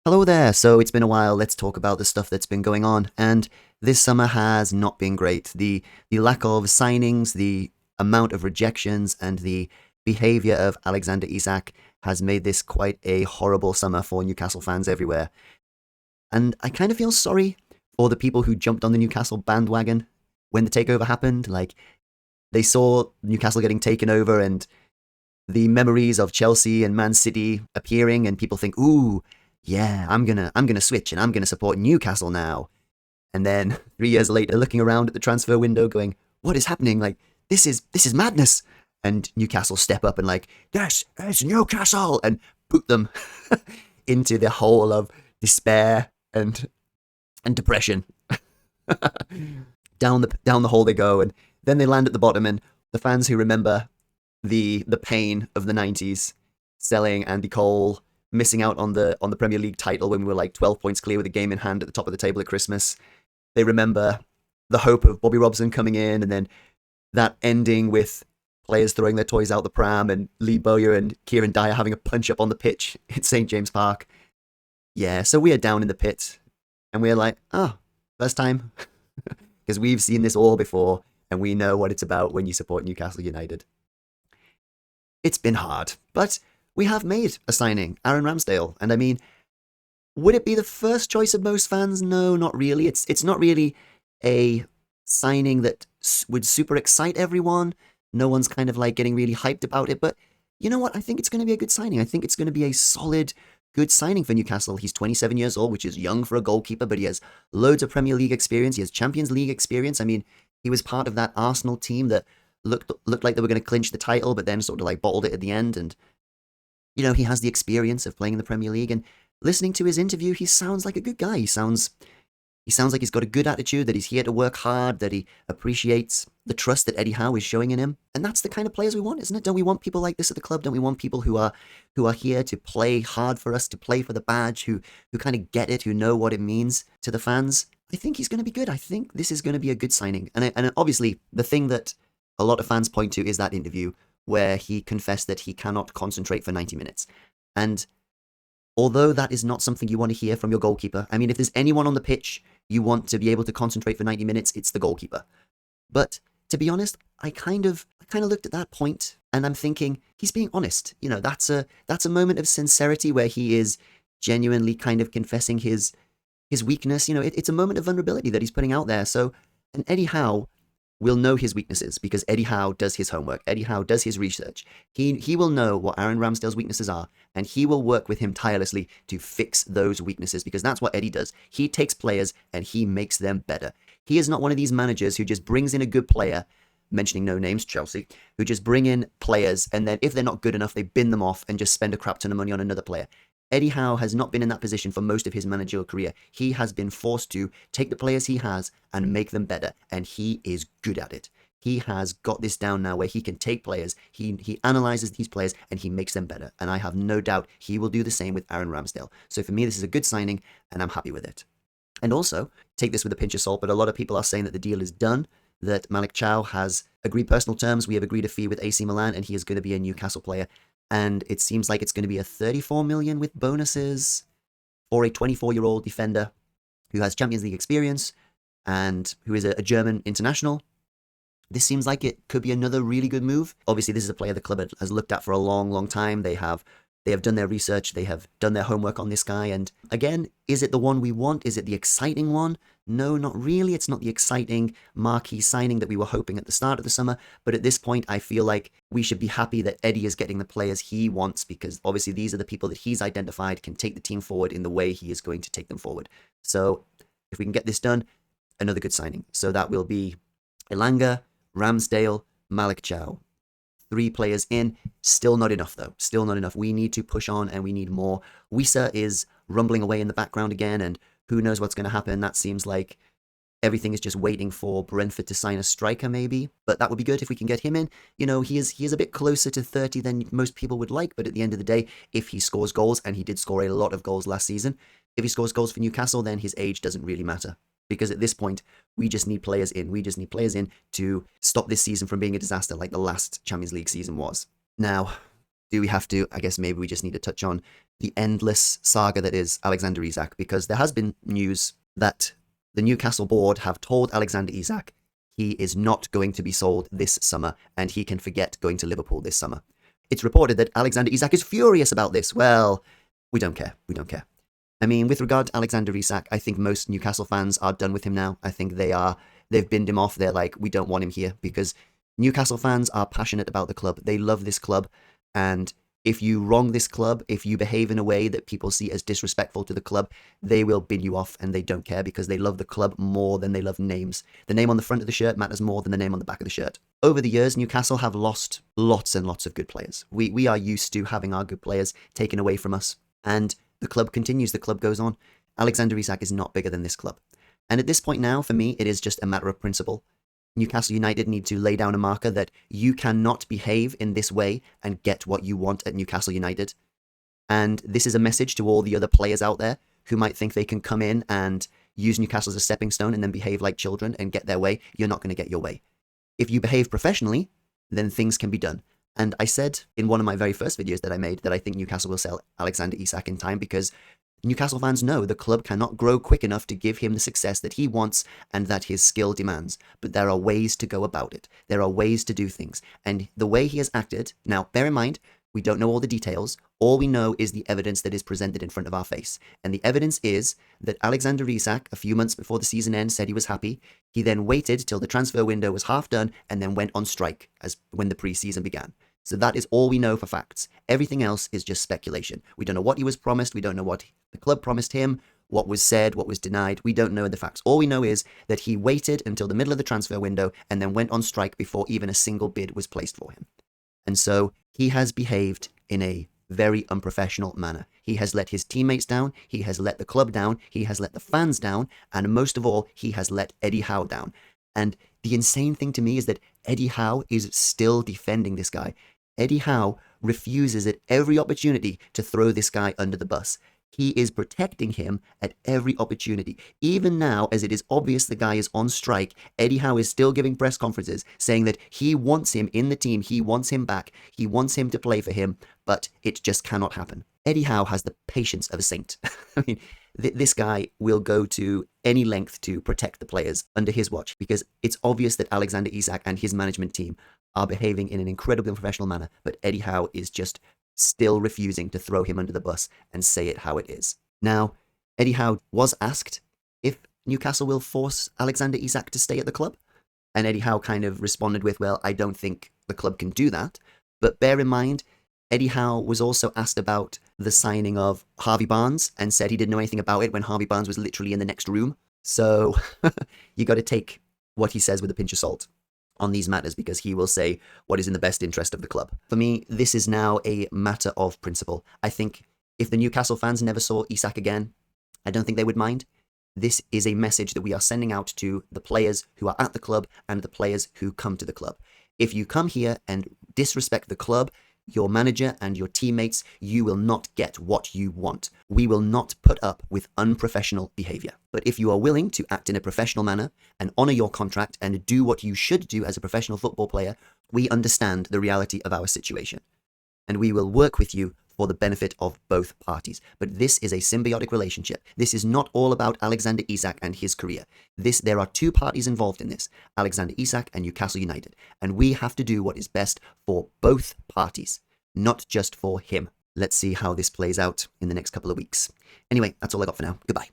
Hello there. So it's been a while. Let's talk about the stuff that's been going on. And this summer has not been great. The lack of signings, the amount of rejections, and the behavior of Alexander Isak has made this quite a horrible summer for Newcastle fans everywhere. And I kind of feel sorry for the people who jumped on the Newcastle bandwagon when the takeover happened. Like, they saw Newcastle getting taken over and the memories of Chelsea and Man City appearing, and people think, ooh, yeah, I'm gonna switch and I'm gonna support Newcastle now. And then 3 years later, looking around at the transfer window, going, "What is happening? Like, this is madness." And Newcastle step up and like, "Yes, it's Newcastle," and boot them into the hole of despair and depression. Down the hole they go, and then they land at the bottom. And the fans who remember the pain of the 90s, selling Andy Cole, missing out on the Premier League title when we were like 12 points clear with a game in hand at the top of the table at Christmas. They remember the hope of Bobby Robson coming in, and then that ending with players throwing their toys out the pram and Lee Bowyer and Kieran Dyer having a punch up on the pitch at St. James Park. Yeah, so we are down in the pit, and we're like, oh, first time. Because we've seen this all before, and we know what it's about when you support Newcastle United. It's been hard, but we have made a signing, Aaron Ramsdale. And I mean, would it be the first choice of most fans? No, not really. It's not really a signing that would super excite everyone. No one's kind of like getting really hyped about it. But you know what? I think it's going to be a good signing. I think it's going to be a solid, good signing for Newcastle. He's 27 years old, which is young for a goalkeeper, but he has loads of Premier League experience. He has Champions League experience. I mean, he was part of that Arsenal team that looked like they were going to clinch the title, but then sort of like bottled it at the end. And he has the experience of playing in the Premier League. And listening to his interview, he sounds like a good guy. He sounds like he's got a good attitude, that he's here to work hard, that he appreciates the trust that Eddie Howe is showing in him. And that's the kind of players we want, isn't it? Don't we want people like this at the club? Don't we want people who are here to play hard for us, to play for the badge, who kind of get it, who know what it means to the fans? I think he's going to be good. I think this is going to be a good signing. And obviously, the thing that a lot of fans point to is that interview where he confessed that he cannot concentrate for 90 minutes. And although that is not something you want to hear from your goalkeeper, I mean, if there's anyone on the pitch you want to be able to concentrate for 90 minutes, it's the goalkeeper. But to be honest, I kind of looked at that point and I'm thinking, he's being honest. That's a moment of sincerity where he is genuinely kind of confessing his weakness. It's a moment of vulnerability that he's putting out there. So, and Eddie Howe will know his weaknesses because Eddie Howe does his homework. Eddie Howe does his research. He will know what Aaron Ramsdale's weaknesses are, and he will work with him tirelessly to fix those weaknesses, because that's what Eddie does. He takes players and he makes them better. He is not one of these managers who just brings in a good player, mentioning no names, Chelsea, who just bring in players and then if they're not good enough, they bin them off and just spend a crap ton of money on another player. Eddie Howe has not been in that position for most of his managerial career. He has been forced to take the players he has and make them better, and he is good at it. He has got this down now where he can take players, he analyzes these players, and he makes them better. And I have no doubt he will do the same with Aaron Ramsdale. So for me, this is a good signing, and I'm happy with it. And also, take this with a pinch of salt, but a lot of people are saying that the deal is done, that Malik Thiaw has agreed personal terms. We have agreed a fee with AC Milan, and he is going to be a Newcastle player. And it seems like it's going to be a 34 million with bonuses for a 24-year-old defender who has Champions League experience and who is a German international. This seems like it could be another really good move. Obviously, this is a player the club has looked at for a long, long time. They have done their research. They have done their homework on this guy. And again, is it the one we want? Is it the exciting one? No, not really. It's not the exciting marquee signing that we were hoping at the start of the summer. But at this point, I feel like we should be happy that Eddie is getting the players he wants, because obviously these are the people that he's identified can take the team forward in the way he is going to take them forward. So if we can get this done, another good signing. So that will be Elanga, Ramsdale, Malik Thiaw. 3 players in. Still not enough, though. Still not enough. We need to push on and we need more. Wissa is rumbling away in the background again, and who knows what's going to happen. That seems like everything is just waiting for Brentford to sign a striker, maybe. But that would be good if we can get him in. He is a bit closer to 30 than most people would like, but at the end of the day, if he scores goals, and he did score a lot of goals last season, if he scores goals for Newcastle, then his age doesn't really matter. Because at this point, we just need players in. We just need players in to stop this season from being a disaster like the last Champions League season was. Now, do we have to? I guess maybe we just need to touch on the endless saga that is Alexander Isak, because there has been news that the Newcastle board have told Alexander Isak he is not going to be sold this summer and he can forget going to Liverpool this summer. It's reported that Alexander Isak is furious about this. Well, we don't care. We don't care. I mean, with regard to Alexander Isak, I think most Newcastle fans are done with him now. I think they've binned him off. They're like, we don't want him here, because Newcastle fans are passionate about the club. They love this club. And if you wrong this club, if you behave in a way that people see as disrespectful to the club, they will bin you off, and they don't care because they love the club more than they love names. The name on the front of the shirt matters more than the name on the back of the shirt. Over the years, Newcastle have lost lots and lots of good players. We are used to having our good players taken away from us, and the club continues, the club goes on. Alexander Isak is not bigger than this club. And at this point now, for me, it is just a matter of principle. Newcastle United need to lay down a marker that you cannot behave in this way and get what you want at Newcastle United. And this is a message to all the other players out there who might think they can come in and use Newcastle as a stepping stone and then behave like children and get their way. You're not going to get your way. If you behave professionally, then things can be done. And I said in one of my very first videos that I made that I think Newcastle will sell Alexander Isak in time, because Newcastle fans know the club cannot grow quick enough to give him the success that he wants and that his skill demands. But there are ways to go about it. There are ways to do things. And the way he has acted, now bear in mind, we don't know all the details. All we know is the evidence that is presented in front of our face. And the evidence is that Alexander Isak, a few months before the season end, said he was happy. He then waited till the transfer window was half done and then went on strike as when the pre-season began. So that is all we know for facts. Everything else is just speculation. We don't know what he was promised. We don't know what the club promised him, what was said, what was denied. We don't know the facts. All we know is that he waited until the middle of the transfer window and then went on strike before even a single bid was placed for him. And so he has behaved in a very unprofessional manner. He has let his teammates down. He has let the club down. He has let the fans down. And most of all, he has let Eddie Howe down. And the insane thing to me is that Eddie Howe is still defending this guy. Eddie Howe refuses at every opportunity to throw this guy under the bus. He is protecting him at every opportunity. Even now, as it is obvious the guy is on strike, Eddie Howe is still giving press conferences saying that he wants him in the team, he wants him back, he wants him to play for him, but it just cannot happen. Eddie Howe has the patience of a saint. I mean, this guy will go to any length to protect the players under his watch, because it's obvious that Alexander Isak and his management team are behaving in an incredibly unprofessional manner, but Eddie Howe is just still refusing to throw him under the bus and say it how it is. Now, Eddie Howe was asked if Newcastle will force Alexander Isak to stay at the club, and Eddie Howe kind of responded with, well, I don't think the club can do that, but bear in mind, Eddie Howe was also asked about the signing of Harvey Barnes and said he didn't know anything about it when Harvey Barnes was literally in the next room. So you got to take what he says with a pinch of salt on these matters, because he will say what is in the best interest of the club. For me, this is now a matter of principle. I think if the Newcastle fans never saw Isak again, I don't think they would mind. This is a message that we are sending out to the players who are at the club and the players who come to the club. If you come here and disrespect the club, your manager and your teammates, you will not get what you want. We will not put up with unprofessional behavior. But if you are willing to act in a professional manner and honor your contract and do what you should do as a professional football player, we understand the reality of our situation. And we will work with you for the benefit of both parties. But this is a symbiotic relationship. This is not all about Alexander Isak and his career. There are two parties involved in this, Alexander Isak and Newcastle United. And we have to do what is best for both parties, not just for him. Let's see how this plays out in the next couple of weeks. Anyway, that's all I got for now. Goodbye.